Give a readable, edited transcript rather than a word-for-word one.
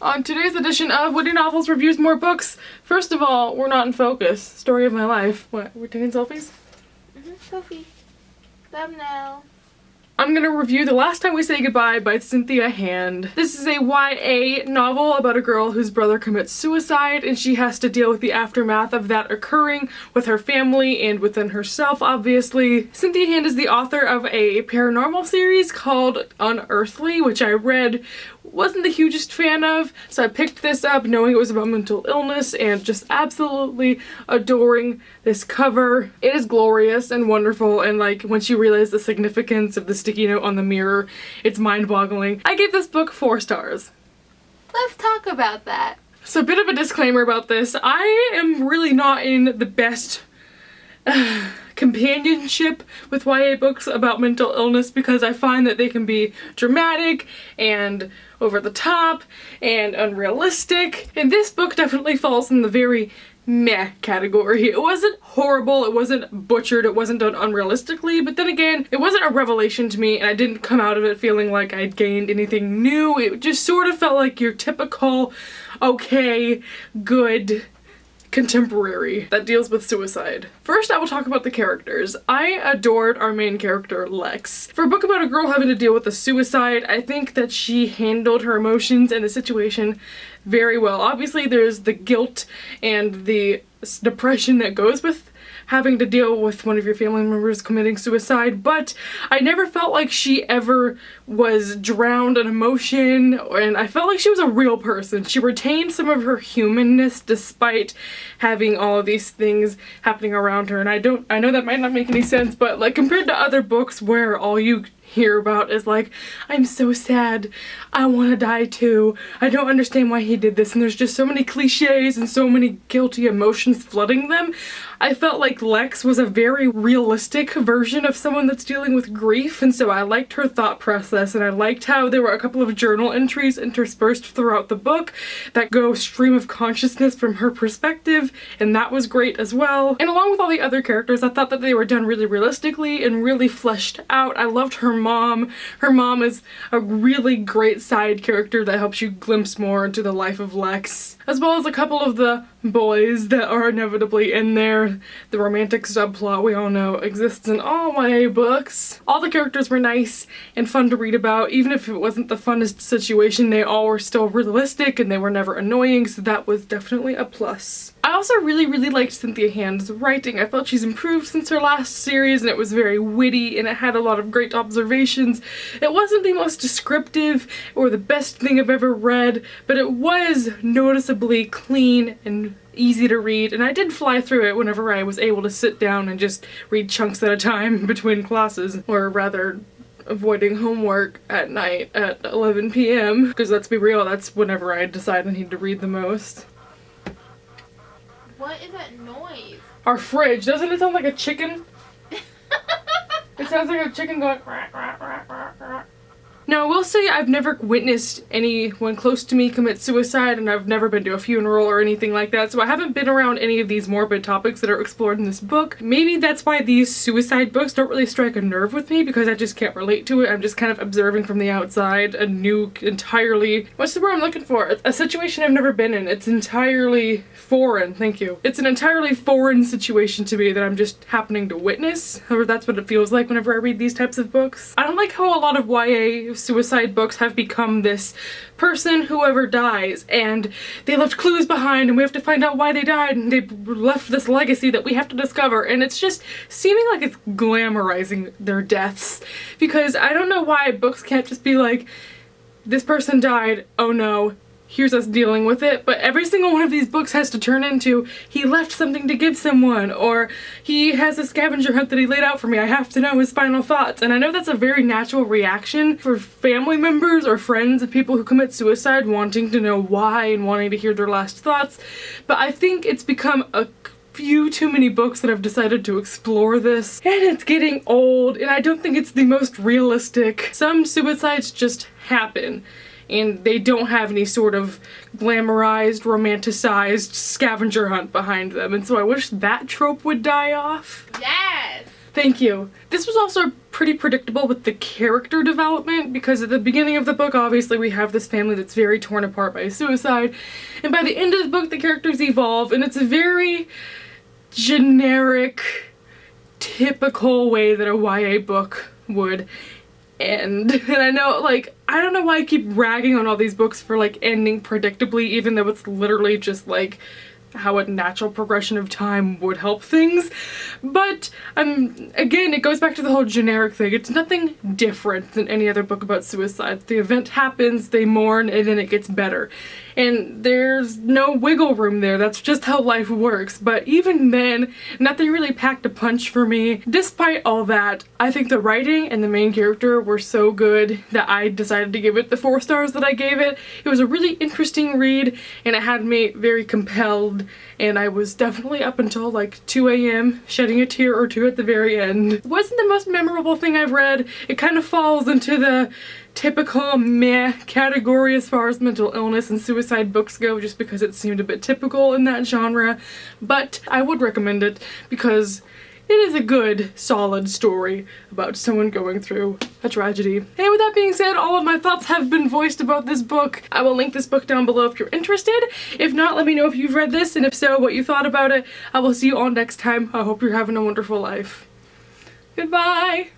On today's edition of Witty Novels Reviews More Books, first of all, we're not in focus. Story of my life. What, we're taking selfies? Selfie. Thumbnail. I'm gonna review The Last Time We Say Goodbye by Cynthia Hand. This is a YA novel about a girl whose brother commits suicide and she has to deal with the aftermath of that occurring with her family and within herself, obviously. Cynthia Hand is the author of a paranormal series called Unearthly, which I read, wasn't the hugest fan of, so I picked this up knowing it was about mental illness and just absolutely adoring this cover. It is glorious and wonderful, and like once you realize the significance of the sticky note on the mirror, it's mind-boggling. I gave this book 4 stars. Let's talk about that. So a bit of a disclaimer about this. I am really not in the best companionship with YA books about mental illness because I find that they can be dramatic and over the top and unrealistic, and this book definitely falls in the very meh category. It wasn't horrible, it wasn't butchered, it wasn't done unrealistically, but then again, it wasn't a revelation to me and I didn't come out of it feeling like I'd gained anything new. It just sort of felt like your typical, okay, good contemporary that deals with suicide. First, I will talk about the characters. I adored our main character, Lex. For a book about a girl having to deal with a suicide, I think that she handled her emotions and the situation very well. Obviously, there's the guilt and the depression that goes with having to deal with one of your family members committing suicide, but I never felt like she ever was drowned in emotion, and I felt like she was a real person. She retained some of her humanness despite having all of these things happening around her, and I know that might not make any sense, but like compared to other books where all you hear about is like, I'm so sad, I want to die too, I don't understand why he did this, and there's just so many cliches and so many guilty emotions flooding them. I felt like Lex was a very realistic version of someone that's dealing with grief, and so I liked her thought process, and I liked how there were a couple of journal entries interspersed throughout the book that go stream of consciousness from her perspective, and that was great as well. And along with all the other characters, I thought that they were done really realistically and really fleshed out. I loved her mom. Her mom is a really great side character that helps you glimpse more into the life of Lex, as well as a couple of the boys that are inevitably in there. The romantic subplot we all know exists in all YA books. All the characters were nice and fun to read about. Even if it wasn't the funnest situation, they all were still realistic and they were never annoying, so that was definitely a plus. I also really liked Cynthia Hand's writing. I felt she's improved since her last series, and it was very witty and it had a lot of great observations. It wasn't the most descriptive or the best thing I've ever read, but it was noticeably clean and easy to read, and I did fly through it whenever I was able to sit down and just read chunks at a time between classes, or rather avoiding homework at night at 11 p.m. because let's be real, that's whenever I decide I need to read the most. What is that noise? Our fridge. Doesn't it sound like a chicken? It sounds like a chicken going rah, rah, rah, rah, rah. Now, I will say I've never witnessed anyone close to me commit suicide, and I've never been to a funeral or anything like that, so I haven't been around any of these morbid topics that are explored in this book. Maybe that's why these suicide books don't really strike a nerve with me, because I just can't relate to it. I'm just kind of observing from the outside a new, entirely, what's the word I'm looking for? A situation I've never been in. It's entirely foreign, thank you. It's an entirely foreign situation to me that I'm just happening to witness, or that's what it feels like whenever I read these types of books. I don't like how a lot of YA suicide books have become this person, whoever dies, and they left clues behind and we have to find out why they died, and they left this legacy that we have to discover, and it's just seeming like it's glamorizing their deaths, because I don't know why books can't just be like, this person died, oh no, here's us dealing with it, but every single one of these books has to turn into, he left something to give someone, or he has a scavenger hunt that he laid out for me, I have to know his final thoughts. And I know that's a very natural reaction for family members or friends of people who commit suicide, wanting to know why and wanting to hear their last thoughts, but I think it's become a few too many books that have decided to explore this, and it's getting old, and I don't think it's the most realistic. Some suicides just happen, and they don't have any sort of glamorized, romanticized scavenger hunt behind them, and so I wish that trope would die off. Yes! Thank you. This was also pretty predictable with the character development, because at the beginning of the book, obviously, we have this family that's very torn apart by suicide, and by the end of the book, the characters evolve, and it's a very generic, typical way that a YA book would end. And I know, like, I don't know why I keep ragging on all these books for, like, ending predictably, even though it's literally just, like, how a natural progression of time would help things. But again, it goes back to the whole generic thing. It's nothing different than any other book about suicide. The event happens, they mourn, and then it gets better. And there's no wiggle room there. That's just how life works. But even then, nothing really packed a punch for me. Despite all that, I think the writing and the main character were so good that I decided to give it the 4 stars that I gave it. It was a really interesting read, and it had me very compelled, and I was definitely up until like 2 a.m. shedding a tear or two at the very end. It wasn't the most memorable thing I've read. It kind of falls into the typical meh category as far as mental illness and suicide books go, just because it seemed a bit typical in that genre, but I would recommend it because it is a good, solid story about someone going through a tragedy. And with that being said, all of my thoughts have been voiced about this book. I will link this book down below if you're interested. If not, let me know if you've read this, and if so, what you thought about it. I will see you all next time. I hope you're having a wonderful life. Goodbye!